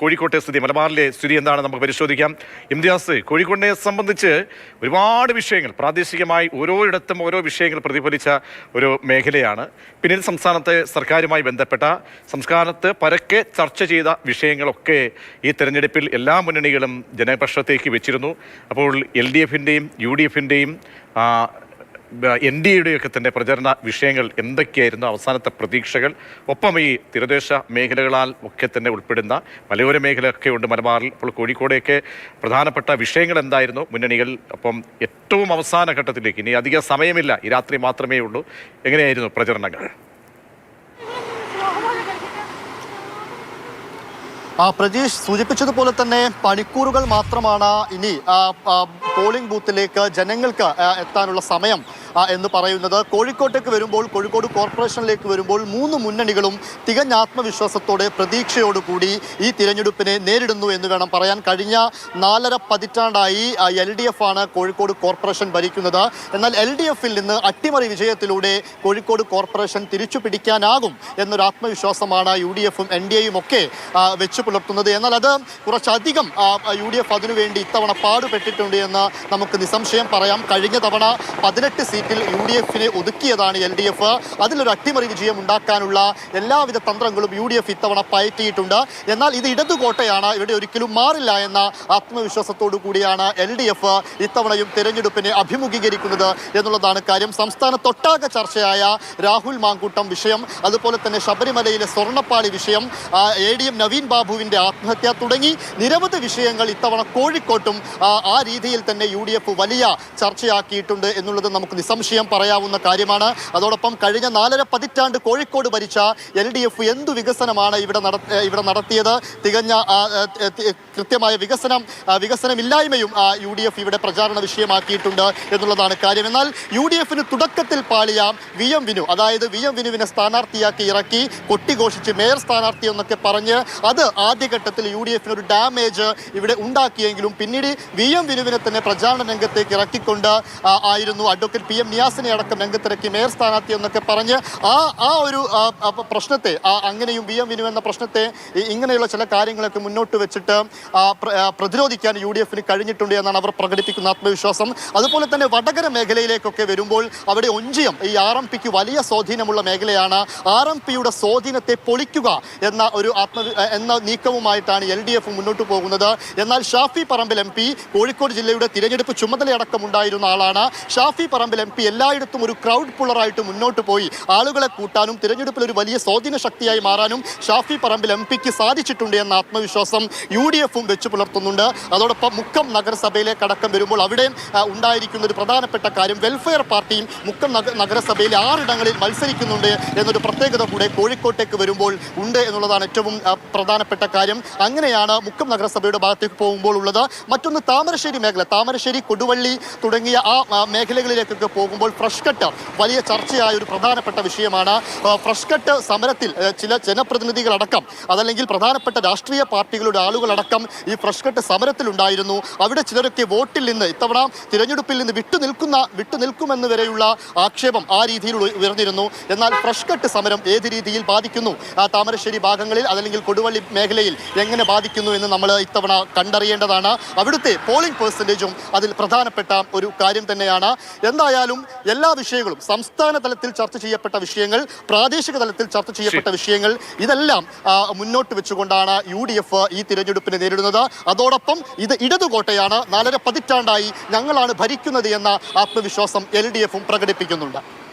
കോഴിക്കോട്ടെ സ്ഥിതി, മലബാറിലെ സ്ഥിതി എന്താണ് നമുക്ക് പരിശോധിക്കാം. ഇംതിയാസ്, കോഴിക്കോടിനെ സംബന്ധിച്ച് ഒരുപാട് വിഷയങ്ങൾ പ്രാദേശികമായി ഓരോയിടത്തും ഓരോ വിഷയങ്ങൾ പ്രതിഫലിച്ച ഒരു മേഖലയാണ്. പിന്നീട് സംസ്ഥാനത്തെ സർക്കാരുമായി ബന്ധപ്പെട്ട സംസ്ഥാനത്ത് പരക്കെ ചർച്ച ചെയ്ത വിഷയങ്ങളൊക്കെ ഈ തെരഞ്ഞെടുപ്പിൽ എല്ലാ മുന്നണികളും ജനപക്ഷത്തേക്ക് വെച്ചിരുന്നു. അപ്പോൾ LDFിൻ്റെയും UDFിൻ്റെയും NDAയുടെയൊക്കെ തന്നെ പ്രചരണ വിഷയങ്ങൾ എന്തൊക്കെയായിരുന്നു, അവസാനത്തെ പ്രതീക്ഷകൾ, ഒപ്പം ഈ തീരദേശ മേഖലകളാൽ ഒക്കെ തന്നെ ഉൾപ്പെടുന്ന മലയോര മേഖലയൊക്കെ ഉണ്ട് മലബാറിൽ. അപ്പോൾ കോഴിക്കോടെയൊക്കെ പ്രധാനപ്പെട്ട വിഷയങ്ങൾ എന്തായിരുന്നു മുന്നണികൾ, ഒപ്പം ഏറ്റവും അവസാന ഘട്ടത്തിലേക്ക് ഇനി അധിക സമയമില്ല, ഈ രാത്രി മാത്രമേ ഉള്ളൂ, എങ്ങനെയായിരുന്നു പ്രചരണങ്ങൾ? പ്രജീഷ് സൂചിപ്പിച്ചതുപോലെ തന്നെ മണിക്കൂറുകൾ മാത്രമാണ് ഇനി പോളിംഗ് ബൂത്തിലേക്ക് ജനങ്ങൾക്ക് എത്താനുള്ള സമയം എന്ന് പറയുന്നത്. കോഴിക്കോട്ടേക്ക് വരുമ്പോൾ, കോഴിക്കോട് കോർപ്പറേഷനിലേക്ക് വരുമ്പോൾ 3 മുന്നണികളും തികഞ്ഞ ആത്മവിശ്വാസത്തോടെ പ്രതീക്ഷയോടുകൂടി ഈ തിരഞ്ഞെടുപ്പിനെ നേരിടുന്നു എന്ന് വേണം പറയാൻ. കഴിഞ്ഞ 4.5 പതിറ്റാണ്ടായി LDF ആണ് കോഴിക്കോട് കോർപ്പറേഷൻ ഭരിക്കുന്നത്. എന്നാൽ LDFിൽ നിന്ന് അട്ടിമറി വിജയത്തിലൂടെ കോഴിക്കോട് കോർപ്പറേഷൻ തിരിച്ചു പിടിക്കാനാകും എന്നൊരു ആത്മവിശ്വാസമാണ് UDFും NDAയും ഒക്കെ വെച്ചു പുലർത്തുന്നത്. എന്നാൽ അത് കുറച്ചധികം UDF അതിനുവേണ്ടി ഇത്തവണ പാടുപെട്ടിട്ടുണ്ട് എന്ന് നമുക്ക് നിസ്സംശയം പറയാം. കഴിഞ്ഞ തവണ 18 സീറ്റിൽ UDFിനെ ഒതുക്കിയതാണ് LDF. അതിലൊരു അട്ടിമറി വിജയം ഉണ്ടാക്കാനുള്ള എല്ലാവിധ തന്ത്രങ്ങളും UDF ഇത്തവണ പയറ്റിയിട്ടുണ്ട്. എന്നാൽ ഇത് ഇടതുകോട്ടയാണ്, ഇവിടെ ഒരിക്കലും മാറില്ല എന്ന ആത്മവിശ്വാസത്തോടു കൂടിയാണ് LDF ഇത്തവണയും തെരഞ്ഞെടുപ്പിനെ അഭിമുഖീകരിക്കുന്നത് എന്നുള്ളതാണ് കാര്യം. സംസ്ഥാനത്തൊട്ടാകെ ചർച്ചയായ രാഹുൽ മാങ്കൂട്ടം വിഷയം, അതുപോലെ തന്നെ ശബരിമലയിലെ സ്വർണ്ണപ്പാളി വിഷയം, ADM നവീൻ ബാബുവിൻ്റെ ആത്മഹത്യ തുടങ്ങി നിരവധി വിഷയങ്ങൾ ഇത്തവണ കോഴിക്കോട്ടും ആ രീതിയിൽ തന്നെ UDF വലിയ ചർച്ചയാക്കിയിട്ടുണ്ട് എന്നുള്ളത് നമുക്ക് നിസ്സംശയം പറയാവുന്ന കാര്യമാണ്. അതോടൊപ്പം കഴിഞ്ഞ 4.5 പതിറ്റാണ്ട് കോഴിക്കോട് ഭരിച്ച LDF എന്തു വികസനമാണ് ഇവിടെ നടത്തിയത്? തികഞ്ഞ കൃത്യമായ വികസനമില്ലായ്മയും UDF ഇവിടെ പ്രചാരണ വിഷയമാക്കിയിട്ടുണ്ട് എന്നുള്ളതാണ് കാര്യം. എന്നാൽ UDFിന് തുടക്കത്തിൽ പാളിയ VM വിനു, അതായത് VM വിനുവിനെ സ്ഥാനാർത്ഥിയാക്കി ഇറക്കി കൊട്ടിഘോഷിച്ച് മേയർ സ്ഥാനാർത്ഥി എന്നൊക്കെ പറഞ്ഞ് അത് ആദ്യഘട്ടത്തിൽ UDFിന് ഒരു ഡാമേജ് ഇവിടെ ഉണ്ടാക്കിയെങ്കിലും പിന്നീട് VM വിനുവിനെ തന്നെ പ്രചാരണ രംഗത്തേക്ക് ഇറക്കിക്കൊണ്ട് ആയിരുന്നു അഡ്വക്കേറ്റ് PM നിയാസിനെ അടക്കം രംഗത്തിറക്കി മേയർ സ്ഥാനാർത്ഥി എന്നൊക്കെ പറഞ്ഞ് ആ ഒരു പ്രശ്നത്തെ, അങ്ങനെയും VM വിനു എന്ന പ്രശ്നത്തെ ഇങ്ങനെയുള്ള ചില കാര്യങ്ങളൊക്കെ മുന്നോട്ട് വെച്ചിട്ട് പ്രതിരോധിക്കാൻ UDFിന് കഴിഞ്ഞിട്ടുണ്ട് എന്നാണ് അവർ പ്രകടിപ്പിക്കുന്ന ആത്മവിശ്വാസം. അതുപോലെ തന്നെ വടകര മേഖലയിലേക്കൊക്കെ വരുമ്പോൾ അവിടെ ഒഞ്ചിയം ഈ RMPക്ക് വലിയ സ്വാധീനമുള്ള മേഖലയാണ്. RMPയുടെ സ്വാധീനത്തെ പൊളിക്കുക എന്ന നീക്കവുമായിട്ടാണ് LDF മുന്നോട്ട് പോകുന്നത്. എന്നാൽ ഷാഫി പറമ്പിൽ MP കോഴിക്കോട് ജില്ലയുടെ തിരഞ്ഞെടുപ്പ് ചുമതലയടക്കം ഉണ്ടായിരുന്ന ആളാണ്. ഷാഫി പറമ്പിൽ MP എല്ലായിടത്തും ഒരു ക്രൗഡ് പുള്ളറായിട്ട് മുന്നോട്ട് പോയി ആളുകളെ കൂട്ടാനും തിരഞ്ഞെടുപ്പിൽ ഒരു വലിയ സ്വാധീന ശക്തിയായി മാറാനും ഷാഫി പറമ്പിൽ MPക്ക് സാധിച്ചിട്ടുണ്ട് എന്ന ആത്മവിശ്വാസം UDFും വെച്ചു പുലർത്തുന്നുണ്ട്. അതോടൊപ്പം മുക്കം നഗരസഭയിലേക്ക് അടക്കം വരുമ്പോൾ അവിടെ ഉണ്ടായിരിക്കുന്ന ഒരു പ്രധാനപ്പെട്ട കാര്യം, വെൽഫെയർ പാർട്ടിയും മുക്കം നഗരസഭയിൽ 6 ഇടങ്ങളിൽ മത്സരിക്കുന്നുണ്ട് എന്നൊരു പ്രത്യേകത കൂടെ കോഴിക്കോട്ടേക്ക് വരുമ്പോൾ ഉണ്ട് എന്നുള്ളതാണ് ഏറ്റവും പ്രധാനപ്പെട്ട കാര്യം. അങ്ങനെയാണ് മുക്കം നഗരസഭയുടെ ഭാഗത്തേക്ക് പോകുമ്പോൾ ഉള്ളത്. മറ്റൊന്ന് താമരശ്ശേരി മേഖല, താമരശ്ശേരി, കൊടുവള്ളി തുടങ്ങിയ ആ മേഖലകളിലേക്കൊക്കെ പോകുമ്പോൾ ഫ്രഷ് കട്ട് വലിയ ചർച്ചയായ ഒരു പ്രധാനപ്പെട്ട വിഷയമാണ്. ഫ്രഷ് കട്ട് സമരത്തിൽ ചില ജനപ്രതിനിധികളടക്കം, അതല്ലെങ്കിൽ പ്രധാനപ്പെട്ട രാഷ്ട്രീയ പാർട്ടികളുടെ ആളുകളടക്കം ഈ ഫ്രഷ് കട്ട് സമരത്തിലുണ്ടായിരുന്നു. അവിടെ ചിലരൊക്കെ വോട്ടിൽ നിന്ന് ഇത്തവണ തിരഞ്ഞെടുപ്പിൽ നിന്ന് വിട്ടുനിൽക്കുമെന്ന് വരെയുള്ള ആക്ഷേപം ആ രീതിയിൽ ഉയർന്നിരുന്നു. എന്നാൽ ഫ്രഷ് കട്ട് സമരം ഏത് രീതിയിൽ ബാധിക്കുന്നു, താമരശ്ശേരി ഭാഗങ്ങളിൽ അതല്ലെങ്കിൽ കൊടുവള്ളി മേഖലയിൽ എങ്ങനെ ബാധിക്കുന്നു എന്ന് നമ്മൾ ഇത്തവണ കണ്ടറിയേണ്ടതാണ്. അവിടുത്തെ പോളിംഗ് പെർസെൻറ്റേജും അതിൽ പ്രധാനപ്പെട്ട ഒരു കാര്യം തന്നെയാണ്. എന്തായാലും എല്ലാ വിഷയങ്ങളും, സംസ്ഥാന തലത്തിൽ ചർച്ച ചെയ്യപ്പെട്ട വിഷയങ്ങൾ, പ്രാദേശിക തലത്തിൽ ചർച്ച ചെയ്യപ്പെട്ട വിഷയങ്ങൾ, ഇതെല്ലാം മുന്നോട്ട് വെച്ചുകൊണ്ടാണ് UDF ഈ തിരഞ്ഞെടുപ്പിനെ നേരിടുന്നത്. അതോടൊപ്പം ഇത് ഇടതുകോട്ടയാണ്, 4.5 പതിറ്റാണ്ടായി ഞങ്ങളാണ് ഭരിക്കുന്നത് എന്ന ആത്മവിശ്വാസം LDFും പ്രകടിപ്പിക്കുന്നുണ്ട്.